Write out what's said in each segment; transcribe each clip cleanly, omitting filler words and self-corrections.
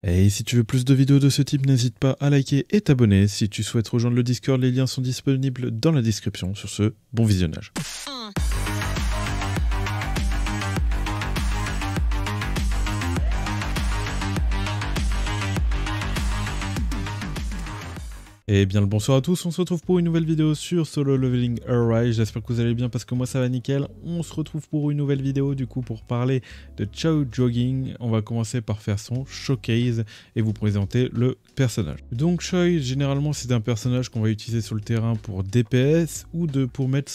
Et si tu veux plus de vidéos de ce type, n'hésite pas à liker et t'abonner. Si tu souhaites rejoindre le Discord, les liens sont disponibles dans la description. Sur ce, bon visionnage. Et bien le bonsoir à tous, on se retrouve pour une nouvelle vidéo sur Solo Leveling Arise. J'espère que vous allez bien parce que moi ça va nickel. On se retrouve pour une nouvelle vidéo du coup pour parler de Choi Jogging. On va commencer par faire son showcase et vous présenter le personnage. Donc Choi, généralement c'est un personnage qu'on va utiliser sur le terrain pour DPS ou pour mettre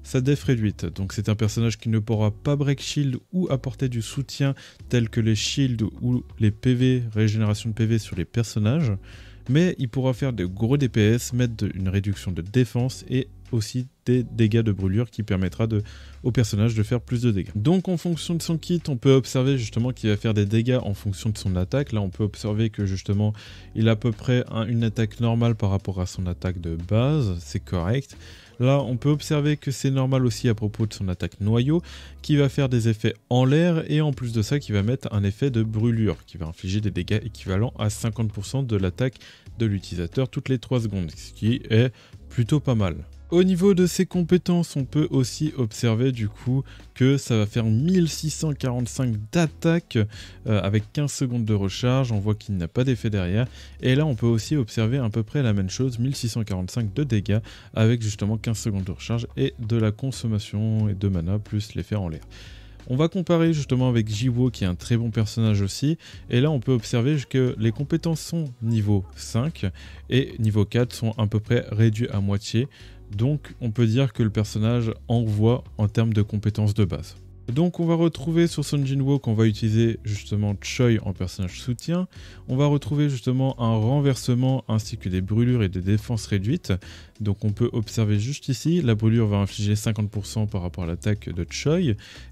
sa def réduite. Donc c'est un personnage qui ne pourra pas break shield ou apporter du soutien tel que les shields ou les PV, régénération de PV sur les personnages. Mais il pourra faire de gros DPS, mettre une réduction de défense et aussi des dégâts de brûlure qui permettra au personnage de faire plus de dégâts. Donc en fonction de son kit, on peut observer justement qu'il va faire des dégâts en fonction de son attaque. Là on peut observer que justement il a à peu près une attaque normale par rapport à son attaque de base, c'est correct. Là, on peut observer que c'est normal aussi à propos de son attaque noyau, qui va faire des effets en l'air, et en plus de ça, qui va mettre un effet de brûlure, qui va infliger des dégâts équivalents à 50% de l'attaque de l'utilisateur toutes les 3 secondes, ce qui est plutôt pas mal. Au niveau de ses compétences, on peut aussi observer du coup que ça va faire 1645 d'attaque avec 15 secondes de recharge. On voit qu'il n'a pas d'effet derrière. Et là, on peut aussi observer à peu près la même chose, 1645 de dégâts avec justement 15 secondes de recharge et de la consommation et de mana plus l'effet en l'air. On va comparer justement avec Jiwo qui est un très bon personnage aussi, et là on peut observer que les compétences sont niveau 5 et niveau 4 sont à peu près réduits à moitié, donc on peut dire que le personnage envoie en termes de compétences de base. Donc on va retrouver sur Son Jinwoo qu'on va utiliser justement Choi en personnage soutien. On va retrouver justement un renversement ainsi que des brûlures et des défenses réduites. Donc on peut observer juste ici, la brûlure va infliger 50% par rapport à l'attaque de Choi.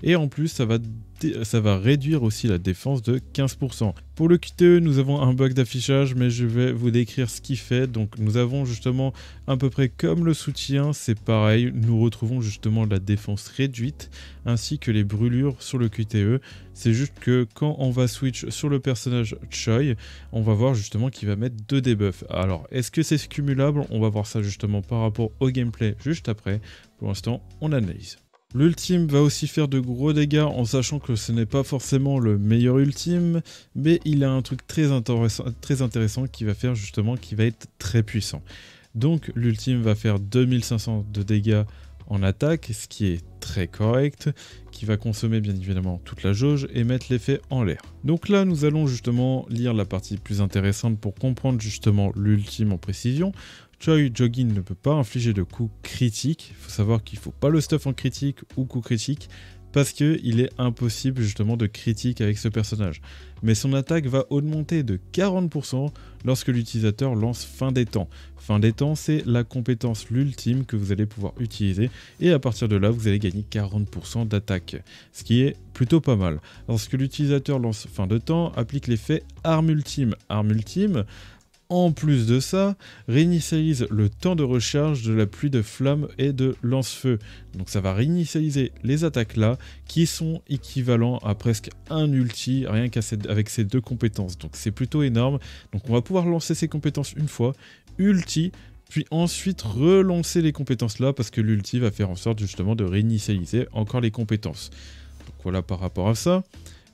Et en plus ça va réduire aussi la défense de 15%. Pour le QTE, nous avons un bug d'affichage, mais je vais vous décrire ce qu'il fait. Donc nous avons justement à peu près comme le soutien, c'est pareil. Nous retrouvons justement la défense réduite ainsi que les brûlures sur le QTE. C'est juste que quand on va switch sur le personnage Choi, on va voir justement qu'il va mettre 2 debuffs. Alors, est-ce que c'est cumulable? On va voir ça justement par rapport au gameplay juste après. Pour l'instant, on analyse. L'ultime va aussi faire de gros dégâts en sachant que ce n'est pas forcément le meilleur ultime, mais il a un truc très intéressant qui va faire justement qui va être très puissant. Donc l'ultime va faire 2500 de dégâts en attaque, ce qui est très correct, qui va consommer bien évidemment toute la jauge et mettre l'effet en l'air. Donc là nous allons justement lire la partie plus intéressante pour comprendre justement l'ultime en précision. Choi Jogging ne peut pas infliger de coups critiques, il faut savoir qu'il ne faut pas le stuff en critique ou coup critique, parce qu'il est impossible justement de critique avec ce personnage. Mais son attaque va augmenter de 40% lorsque l'utilisateur lance fin des temps. Fin des temps, c'est la compétence l'ultime que vous allez pouvoir utiliser, et à partir de là, vous allez gagner 40% d'attaque, ce qui est plutôt pas mal. Lorsque l'utilisateur lance fin de temps, applique l'effet arme ultime. Arme ultime, en plus de ça, réinitialise le temps de recharge de la pluie de flammes et de lance-feu. Donc ça va réinitialiser les attaques là, qui sont équivalents à presque un ulti, rien qu'avec ces 2 compétences. Donc c'est plutôt énorme. Donc on va pouvoir lancer ces compétences une fois, ulti, puis ensuite relancer les compétences là, parce que l'ulti va faire en sorte justement de réinitialiser encore les compétences. Donc voilà par rapport à ça.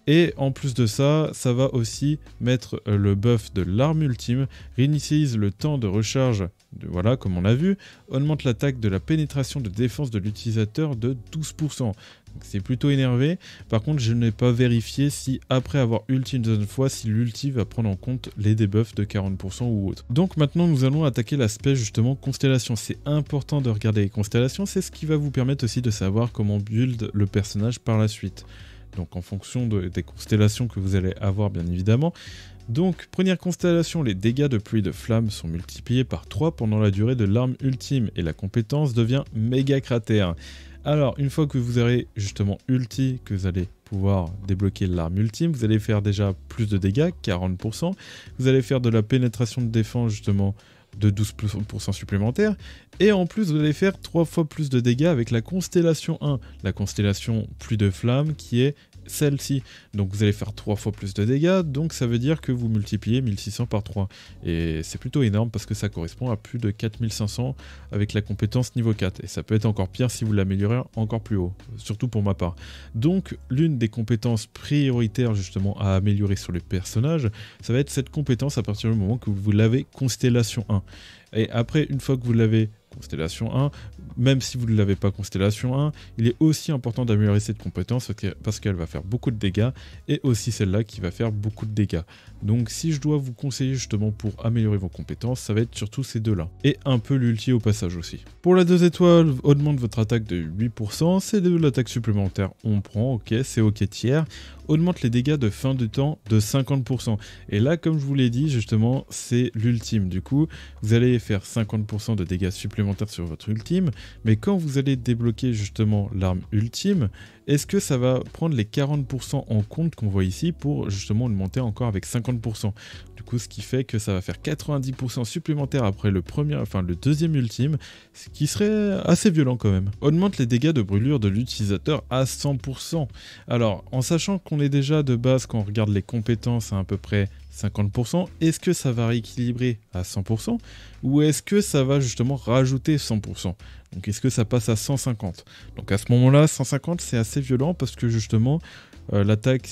Et en plus de ça, ça va aussi mettre le buff de l'arme ultime, réinitialise le temps de recharge, voilà comme on a vu, augmente l'attaque de la pénétration de défense de l'utilisateur de 12%. C'est plutôt énervé. Par contre, je n'ai pas vérifié si après avoir ulti une deuxième fois, si l'ulti va prendre en compte les debuffs de 40% ou autre. Donc maintenant, nous allons attaquer l'aspect justement constellation. C'est important de regarder les constellations, c'est ce qui va vous permettre aussi de savoir comment build le personnage par la suite. Donc en fonction des constellations que vous allez avoir bien évidemment. Donc première constellation, les dégâts de pluie de flammes sont multipliés par 3 pendant la durée de l'arme ultime et la compétence devient méga cratère. Alors une fois que vous aurez justement ulti, que vous allez pouvoir débloquer l'arme ultime, vous allez faire déjà plus de dégâts, 40%. Vous allez faire de la pénétration de défense justement de 12% supplémentaires, et en plus vous allez faire 3 fois plus de dégâts avec la constellation 1, la constellation pluie de flammes qui est celle-ci. Donc vous allez faire 3 fois plus de dégâts, donc ça veut dire que vous multipliez 1600 par 3. Et c'est plutôt énorme parce que ça correspond à plus de 4500 avec la compétence niveau 4. Et ça peut être encore pire si vous l'améliorez encore plus haut, surtout pour ma part. Donc l'une des compétences prioritaires justement à améliorer sur les personnages, ça va être cette compétence à partir du moment que vous l'avez Constellation 1. Et après, une fois que vous l'avez Constellation 1, même si vous ne l'avez pas Constellation 1, il est aussi important d'améliorer cette compétence parce qu'elle va faire beaucoup de dégâts et aussi celle-là qui va faire beaucoup de dégâts. Donc si je dois vous conseiller justement pour améliorer vos compétences, ça va être surtout ces deux-là. Et un peu l'ulti au passage aussi. Pour la 2 étoiles, augmente votre attaque de 8%, c'est de l'attaque supplémentaire, on prend, ok, c'est ok tiers. Augmente les dégâts de fin de temps de 50%. Et là, comme je vous l'ai dit, justement, c'est l'ultime. Du coup, vous allez faire 50% de dégâts supplémentaires sur votre ultime, mais quand vous allez débloquer justement l'arme ultime, est-ce que ça va prendre les 40% en compte qu'on voit ici pour justement augmenter encore avec 50%? Du coup, ce qui fait que ça va faire 90% supplémentaire après le deuxième ultime, ce qui serait assez violent quand même. Augmente les dégâts de brûlure de l'utilisateur à 100%. Alors, en sachant qu'on est déjà de base, quand on regarde les compétences à peu près 50%, est-ce que ça va rééquilibrer à 100% ou est-ce que ça va justement rajouter 100%? Donc est-ce que ça passe à 150? Donc à ce moment-là, 150 c'est assez violent parce que justement l'attaque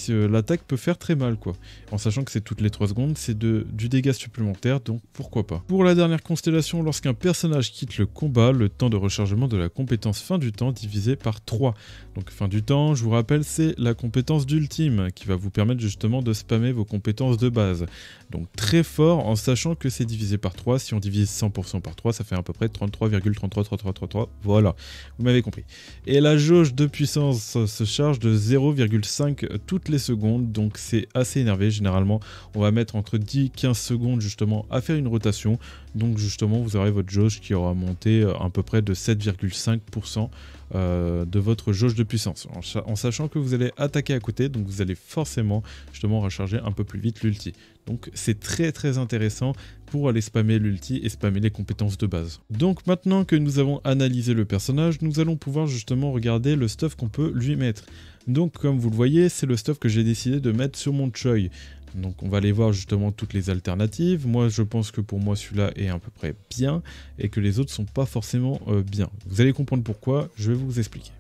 peut faire très mal quoi. En sachant que c'est toutes les 3 secondes, c'est du dégât supplémentaire, donc pourquoi pas. Pour la dernière constellation, lorsqu'un personnage quitte le combat, le temps de rechargement de la compétence fin du temps divisé par 3. Donc fin du temps, je vous rappelle, c'est la compétence d'ultime qui va vous permettre justement de spammer vos compétences de base. Donc très fort en sachant que c'est divisé par 3, si on divise 100% par 3, ça fait à peu près 33,333333, voilà, vous m'avez compris. Et la jauge de puissance se charge de 0,5 toutes les secondes, donc c'est assez énervé. Généralement on va mettre entre 10 et 15 secondes justement à faire une rotation, donc justement vous aurez votre jauge qui aura monté à peu près de 7,5% de votre jauge de puissance, en sachant que vous allez attaquer à côté, donc vous allez forcément justement recharger un peu plus vite l'ulti. Donc c'est très intéressant pour aller spammer l'ulti et spammer les compétences de base. Donc maintenant que nous avons analysé le personnage, nous allons pouvoir justement regarder le stuff qu'on peut lui mettre. Donc comme vous le voyez, c'est le stuff que j'ai décidé de mettre sur mon Choi. Donc on va aller voir justement toutes les alternatives. Moi je pense que pour moi celui-là est à peu près bien et que les autres sont pas forcément bien. Vous allez comprendre pourquoi, je vais vous expliquer.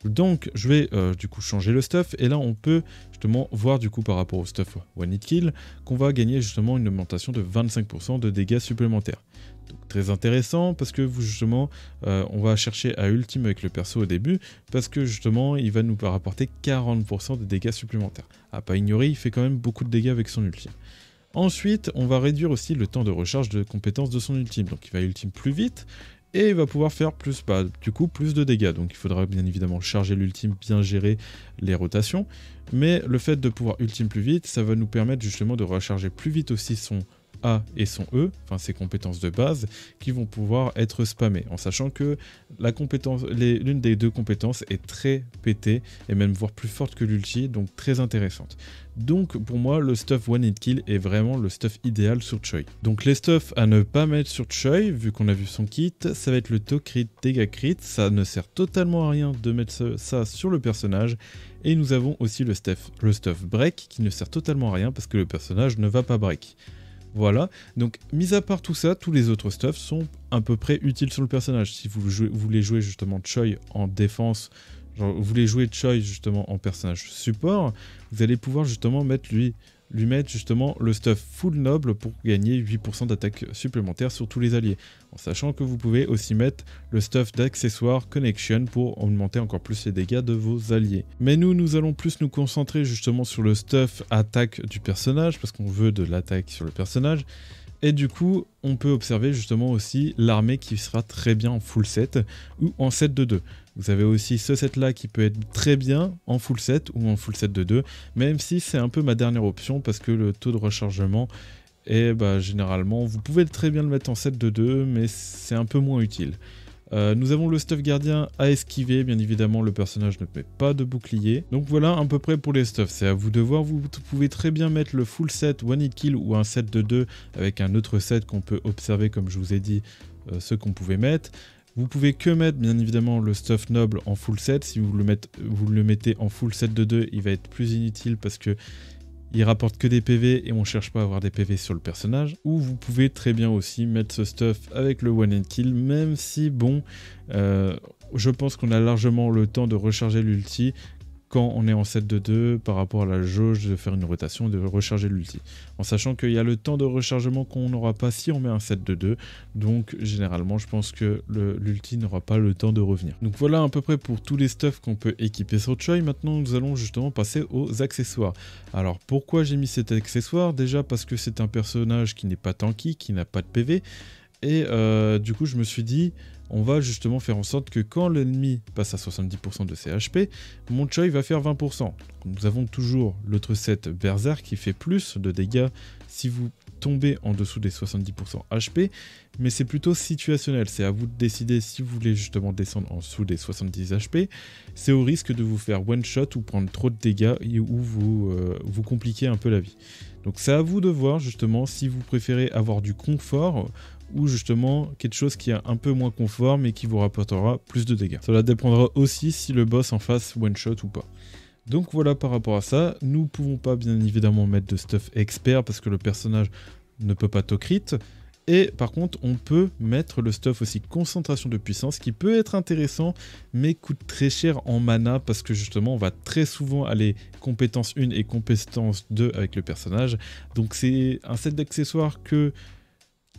Donc je vais du coup changer le stuff et là on peut justement voir du coup par rapport au stuff One Hit Kill qu'on va gagner justement une augmentation de 25% de dégâts supplémentaires. Donc très intéressant parce que vous justement on va chercher à ultime avec le perso au début parce que justement il va nous rapporter 40% de dégâts supplémentaires. À pas ignorer, il fait quand même beaucoup de dégâts avec son ultime. Ensuite on va réduire aussi le temps de recharge de compétences de son ultime, donc il va ultime plus vite. Et il va pouvoir faire plus de dégâts. Donc il faudra bien évidemment charger l'ultime, bien gérer les rotations. Mais le fait de pouvoir ultime plus vite, ça va nous permettre justement de recharger plus vite aussi son A et son E, enfin ses compétences de base, qui vont pouvoir être spammées. En sachant que l'une des deux compétences est très pétée, et même voire plus forte que l'ulti, donc très intéressante. Donc pour moi, le stuff One Hit Kill est vraiment le stuff idéal sur Choi. Donc les stuffs à ne pas mettre sur Choi, vu qu'on a vu son kit, ça va être le Toe Crit, Dégâts Crit, ça ne sert totalement à rien de mettre ça sur le personnage. Et nous avons aussi le stuff Break, qui ne sert totalement à rien parce que le personnage ne va pas break. Voilà, donc mis à part tout ça, tous les autres stuffs sont à peu près utiles sur le personnage. Si vous voulez jouer justement Choi en défense, genre vous voulez jouer Choi justement en personnage support, vous allez pouvoir justement lui mettre justement le stuff full noble pour gagner 8% d'attaque supplémentaire sur tous les alliés. En sachant que vous pouvez aussi mettre le stuff d'accessoire connection pour augmenter encore plus les dégâts de vos alliés. Mais nous allons plus nous concentrer justement sur le stuff attaque du personnage parce qu'on veut de l'attaque sur le personnage. Et du coup, on peut observer justement aussi l'armée qui sera très bien en full set ou en set de 2. Vous avez aussi ce set là qui peut être très bien en full set ou en full set de 2, même si c'est un peu ma dernière option parce que le taux de rechargement est généralement, vous pouvez très bien le mettre en set de 2, mais c'est un peu moins utile. Nous avons le stuff gardien à esquiver, bien évidemment le personnage ne met pas de bouclier. Donc voilà à peu près pour les stuffs, c'est à vous de voir, vous pouvez très bien mettre le full set One Hit Kill ou un set de 2 avec un autre set qu'on peut observer comme je vous ai dit ce qu'on pouvait mettre. Vous pouvez que mettre bien évidemment le stuff noble en full set. Si vous le mettez en full set de 2, il va être plus inutile parce que il rapporte que des PV et on cherche pas à avoir des PV sur le personnage. Ou vous pouvez très bien aussi mettre ce stuff avec le one and kill, même si bon, je pense qu'on a largement le temps de recharger l'ulti quand on est en set de 2 par rapport à la jauge de faire une rotation et de recharger l'ulti. En sachant qu'il y a le temps de rechargement qu'on n'aura pas si on met un set de 2. Donc généralement je pense que l'ulti n'aura pas le temps de revenir. Donc voilà à peu près pour tous les stuffs qu'on peut équiper sur Choi. Maintenant nous allons justement passer aux accessoires. Alors pourquoi j'ai mis cet accessoire? Déjà parce que c'est un personnage qui n'est pas tanky, qui n'a pas de PV. Et du coup je me suis dit, on va justement faire en sorte que quand l'ennemi passe à 70% de ses HP, mon Choi va faire 20%. Donc, nous avons toujours l'autre set Berserk qui fait plus de dégâts si vous tombez en dessous des 70% HP, mais c'est plutôt situationnel. C'est à vous de décider si vous voulez justement descendre en dessous des 70 HP. C'est au risque de vous faire one shot ou prendre trop de dégâts ou vous compliquer un peu la vie. Donc c'est à vous de voir justement si vous préférez avoir du confort ou justement quelque chose qui est un peu moins confort mais qui vous rapportera plus de dégâts. Cela dépendra aussi si le boss en face one shot ou pas. Donc voilà par rapport à ça, nous pouvons pas bien évidemment mettre de stuff expert parce que le personnage ne peut pas to-crit. Et par contre on peut mettre le stuff aussi concentration de puissance qui peut être intéressant mais coûte très cher en mana parce que justement on va très souvent aller compétence 1 et compétence 2 avec le personnage. Donc c'est un set d'accessoires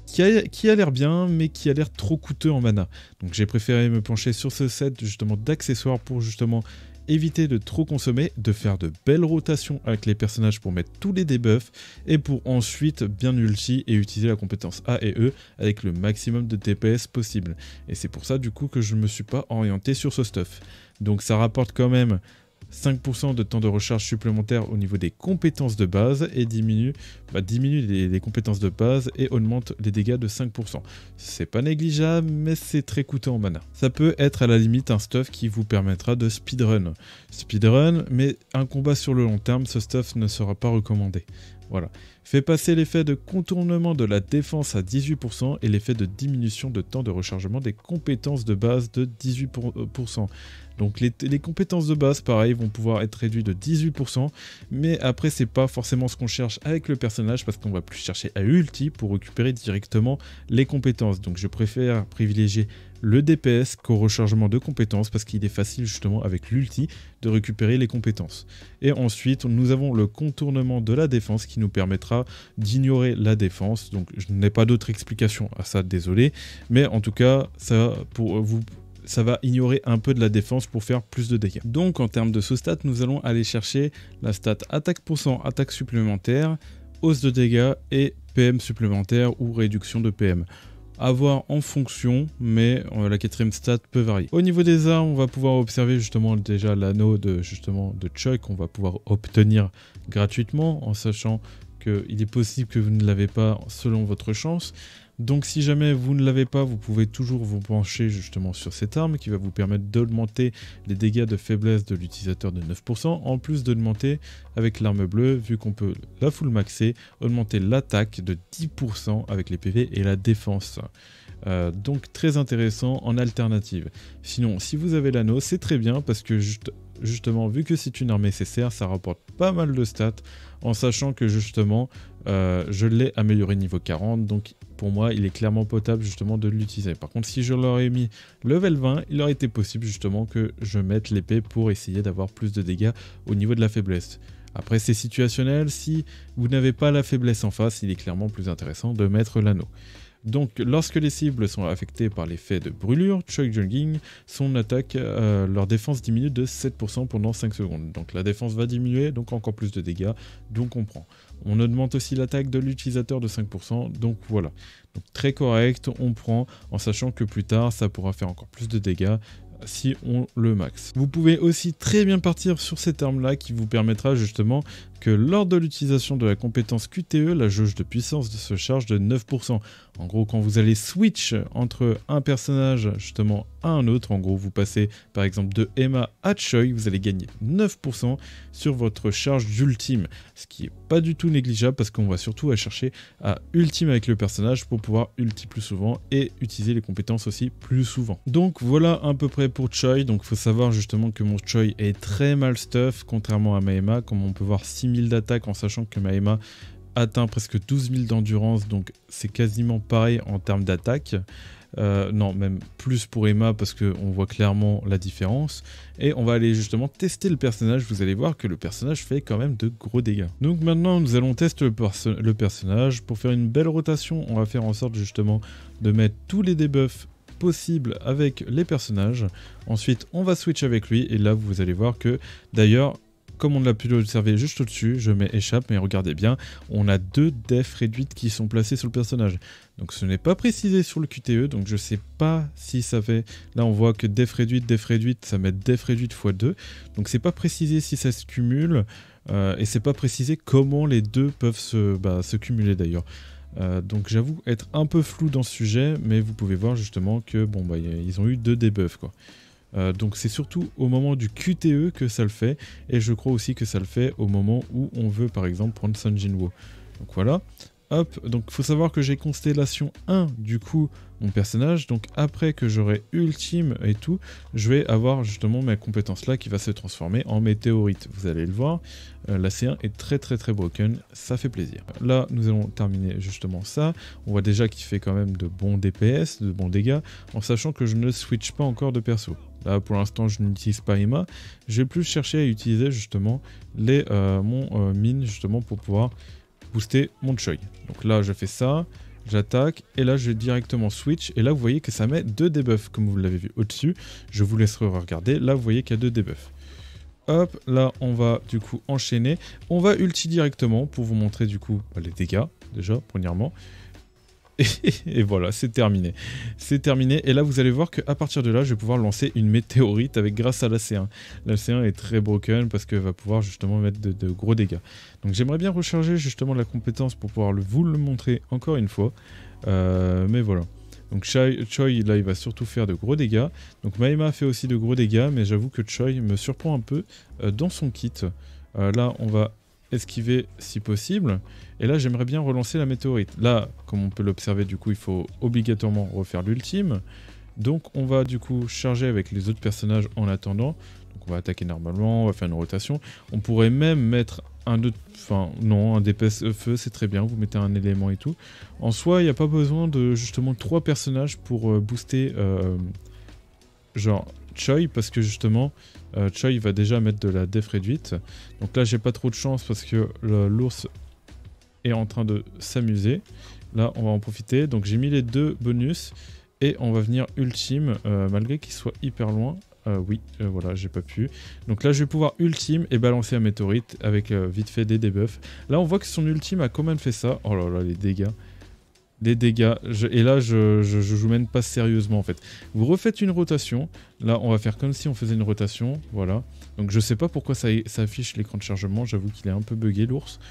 qui a l'air bien mais qui a l'air trop coûteux en mana. Donc j'ai préféré me pencher sur ce set justement d'accessoires pour justement éviter de trop consommer, de faire de belles rotations avec les personnages pour mettre tous les debuffs et pour ensuite bien ulti et utiliser la compétence A et E avec le maximum de DPS possible. Et c'est pour ça du coup que je ne me suis pas orienté sur ce stuff. Donc ça rapporte quand même 5% de temps de recharge supplémentaire au niveau des compétences de base et diminue les compétences de base et augmente les dégâts de 5%. C'est pas négligeable mais c'est très coûteux en mana. Ça peut être à la limite un stuff qui vous permettra de speedrun. Mais un combat sur le long terme, ce stuff ne sera pas recommandé. Voilà. Fait passer l'effet de contournement de la défense à 18% et l'effet de diminution de temps de rechargement des compétences de base de 18%. Donc les compétences de base, pareil, vont pouvoir être réduites de 18%, mais après c'est pas forcément ce qu'on cherche avec le personnage parce qu'on va plus chercher à ulti pour récupérer directement les compétences. Donc je préfère privilégier le DPS qu'au rechargement de compétences parce qu'il est facile justement avec l'ulti de récupérer les compétences. Et ensuite nous avons le contournement de la défense qui nous permettra d'ignorer la défense. Donc je n'ai pas d'autre explication à ça, désolé, mais en tout cas ça va ignorer un peu de la défense pour faire plus de dégâts. Donc en termes de sous-stats, nous allons aller chercher la stat attaque %, attaque supplémentaire, hausse de dégâts et PM supplémentaire ou réduction de PM. À voir en fonction, mais la quatrième stat peut varier. Au niveau des armes, on va pouvoir observer justement déjà l'anneau de Choi qu'on va pouvoir obtenir gratuitement en sachant qu'il est possible que vous ne l'avez pas selon votre chance. Donc si jamais vous ne l'avez pas, vous pouvez toujours vous pencher justement sur cette arme qui va vous permettre d'augmenter les dégâts de faiblesse de l'utilisateur de 9%, en plus d'augmenter avec l'arme bleue, vu qu'on peut la full maxer, augmenter l'attaque de 10% avec les PV et la défense. Donc très intéressant en alternative. Sinon, si vous avez l'anneau, c'est très bien parce que justement, vu que c'est une arme SSR, ça rapporte pas mal de stats en sachant que justement, je l'ai amélioré niveau 40, donc pour moi, il est clairement potable justement de l'utiliser. Par contre, si je l'aurais mis level 20, il aurait été possible justement que je mette l'épée pour essayer d'avoir plus de dégâts au niveau de la faiblesse. Après, c'est situationnel. Si vous n'avez pas la faiblesse en face, il est clairement plus intéressant de mettre l'anneau. Donc, lorsque les cibles sont affectées par l'effet de brûlure, Choi Jogging, son attaque, leur défense diminue de 7% pendant 5 secondes. Donc la défense va diminuer, donc encore plus de dégâts, donc on prend. On augmente aussi l'attaque de l'utilisateur de 5%, donc voilà. Donc très correct, on prend, en sachant que plus tard, ça pourra faire encore plus de dégâts si on le max. Vous pouvez aussi très bien partir sur cette arme là qui vous permettra justement que lors de l'utilisation de la compétence QTE, la jauge de puissance se charge de 9%. En gros, quand vous allez switch entre un personnage justement à un autre, en gros vous passez par exemple de Emma à Choi, vous allez gagner 9% sur votre charge d'ultime, ce qui est pas du tout négligeable parce qu'on va surtout aller chercher à ultime avec le personnage pour pouvoir ulti plus souvent et utiliser les compétences aussi plus souvent. Donc voilà à peu près pour Choi. Donc il faut savoir justement que mon Choi est très mal stuff contrairement à Maema, comme on peut voir 6000 d'attaque en sachant que Maema atteint presque 12 000 d'endurance, donc c'est quasiment pareil en termes d'attaque. Non, même plus pour Emma parce qu'on voit clairement la différence. Et on va aller justement tester le personnage. Vous allez voir que le personnage fait quand même de gros dégâts. Donc maintenant, nous allons tester le personnage. Pour faire une belle rotation, on va faire en sorte justement de mettre tous les debuffs possibles avec les personnages. Ensuite, on va switch avec lui. Et là, vous allez voir que d'ailleurs, comme on l'a pu l'observer juste au-dessus, je mets échappe, mais regardez bien, on a 2 def réduites qui sont placées sur le personnage. Donc ce n'est pas précisé sur le QTE, donc je sais pas si ça fait... Là on voit que def réduite, ça met def réduite x2. Donc c'est pas précisé si ça se cumule, et c'est pas précisé comment les deux peuvent se cumuler d'ailleurs. Donc j'avoue être un peu flou dans ce sujet, mais vous pouvez voir justement que bon ils ont eu 2 debuffs quoi. Donc c'est surtout au moment du QTE que ça le fait, et je crois aussi que ça le fait au moment où on veut par exemple prendre Sun Jinwoo. Donc voilà, hop, donc il faut savoir que j'ai constellation 1 du coup mon personnage, donc après que j'aurai ultime et tout, je vais avoir justement ma compétence là qui va se transformer en météorite. Vous allez le voir, la C1 est très broken, ça fait plaisir. Là nous allons terminer justement ça, on voit déjà qu'il fait quand même de bons DPS, de bons dégâts, en sachant que je ne switch pas encore de perso. Là pour l'instant je n'utilise pas Emma, je vais plus chercher à utiliser justement mon mine justement pour pouvoir booster mon Choi. Donc là je fais ça, j'attaque et là je vais directement switch et là vous voyez que ça met 2 debuffs comme vous l'avez vu au-dessus. Je vous laisserai regarder, là vous voyez qu'il y a 2 debuffs. Hop, là on va du coup enchaîner, on va ulti directement pour vous montrer du coup les dégâts déjà premièrement. Et voilà, c'est terminé. C'est terminé. Et là, vous allez voir qu'à partir de là, je vais pouvoir lancer une météorite grâce à la C1. La C1 est très broken parce qu'elle va pouvoir justement mettre de gros dégâts. Donc j'aimerais bien recharger justement la compétence pour pouvoir vous le montrer encore une fois. Mais voilà. Donc Choi, là, il va surtout faire de gros dégâts. Donc Maema fait aussi de gros dégâts, mais j'avoue que Choi me surprend un peu dans son kit. Là, on va esquiver si possible. Et là, j'aimerais bien relancer la météorite. Là, comme on peut l'observer, du coup, il faut obligatoirement refaire l'ultime. Donc, on va du coup charger avec les autres personnages en attendant. Donc, on va attaquer normalement, on va faire une rotation. On pourrait même mettre un autre... Enfin, non, un DPS feu, c'est très bien. Vous mettez un élément et tout. En soi, il n'y a pas besoin de justement 3 personnages pour booster... genre Choi, parce que justement Choi va déjà mettre de la def réduite. Donc là j'ai pas trop de chance parce que l'ours est en train de s'amuser. Là on va en profiter, donc j'ai mis les 2 bonus et on va venir ultime malgré qu'il soit hyper loin. Voilà, j'ai pas pu. Donc là je vais pouvoir ultime et balancer un météorite avec vite fait des debuffs. Là on voit que son ultime a quand même fait ça. Oh là là, les dégâts. Des dégâts, et là je joue même pas sérieusement en fait. Vous refaites une rotation, là on va faire comme si on faisait une rotation, voilà. Donc je sais pas pourquoi ça affiche l'écran de chargement, j'avoue qu'il est un peu bugué l'ours.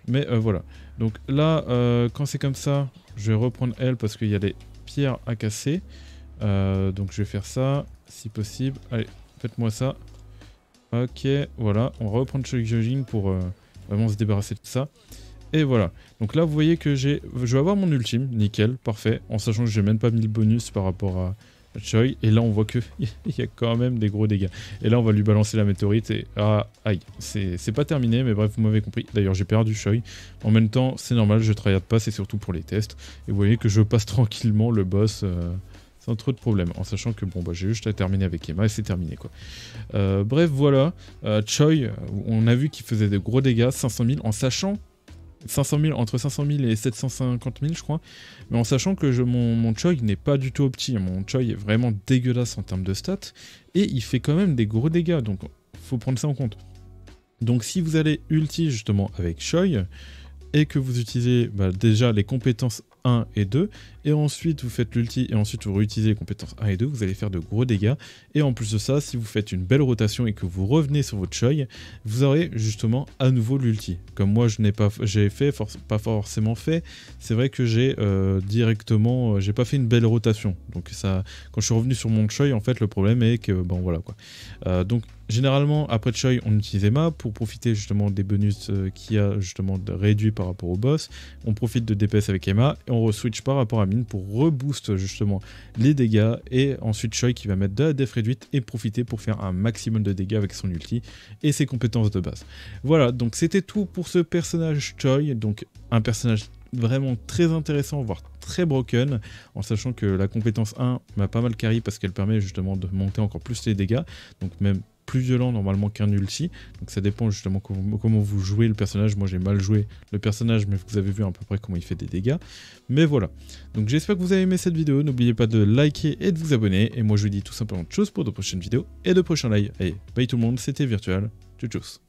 Mais voilà, donc là quand c'est comme ça, je vais reprendre elle parce qu'il y a des pierres à casser. Donc je vais faire ça, si possible, allez, faites-moi ça. Ok, voilà, on va reprendre Choi Jogging pour vraiment se débarrasser de ça. Et voilà, donc là vous voyez que je vais avoir mon ultime, nickel, parfait, en sachant que j'ai même pas mis le bonus par rapport à Choi, et là on voit qu'il y a quand même des gros dégâts. Et là on va lui balancer la météorite et... Ah, aïe, c'est pas terminé, mais bref, vous m'avez compris. D'ailleurs j'ai perdu Choi, en même temps c'est normal, je tryhard pas, c'est surtout pour les tests. Et vous voyez que je passe tranquillement le boss sans trop de problèmes, en sachant que bon bah j'ai juste à terminer avec Emma et c'est terminé quoi. Bref voilà, Choi, on a vu qu'il faisait de gros dégâts, 500 000, en sachant... 500 000, entre 500 000 et 750 000 je crois, mais en sachant que mon Choi n'est pas du tout opti, mon Choi est vraiment dégueulasse en termes de stats, et il fait quand même des gros dégâts, donc faut prendre ça en compte. Donc si vous allez ulti justement avec Choi, et que vous utilisez déjà les compétences 1 et 2, et ensuite vous faites l'ulti, et ensuite vous réutilisez les compétences 1 et 2, vous allez faire de gros dégâts, et en plus de ça, si vous faites une belle rotation et que vous revenez sur votre Choi, vous aurez justement à nouveau l'ulti. Comme moi je n'ai pas, pas forcément fait, c'est vrai que j'ai directement, j'ai pas fait une belle rotation, donc ça, quand je suis revenu sur mon Choi, en fait le problème est que, bon voilà quoi. Donc généralement, après Choi, on utilise Emma pour profiter justement des bonus qu'il y a justement réduits par rapport au boss. On profite de DPS avec Emma et on re-switch par rapport à Mine pour reboost justement les dégâts. Et ensuite Choi qui va mettre de la def réduite et profiter pour faire un maximum de dégâts avec son ulti et ses compétences de base. Voilà, donc c'était tout pour ce personnage Choi. Donc un personnage vraiment très intéressant, voire très broken, en sachant que la compétence 1 m'a pas mal carry parce qu'elle permet justement de monter encore plus les dégâts. Donc même plus violent normalement qu'un ulti, donc ça dépend justement comment vous jouez le personnage. Moi j'ai mal joué le personnage, mais vous avez vu à peu près comment il fait des dégâts, mais voilà. Donc j'espère que vous avez aimé cette vidéo, n'oubliez pas de liker et de vous abonner, et moi je vous dis tout simplement de choses pour de prochaines vidéos et de prochains lives. Allez, bye tout le monde, c'était Virtual, tchuss tchuss.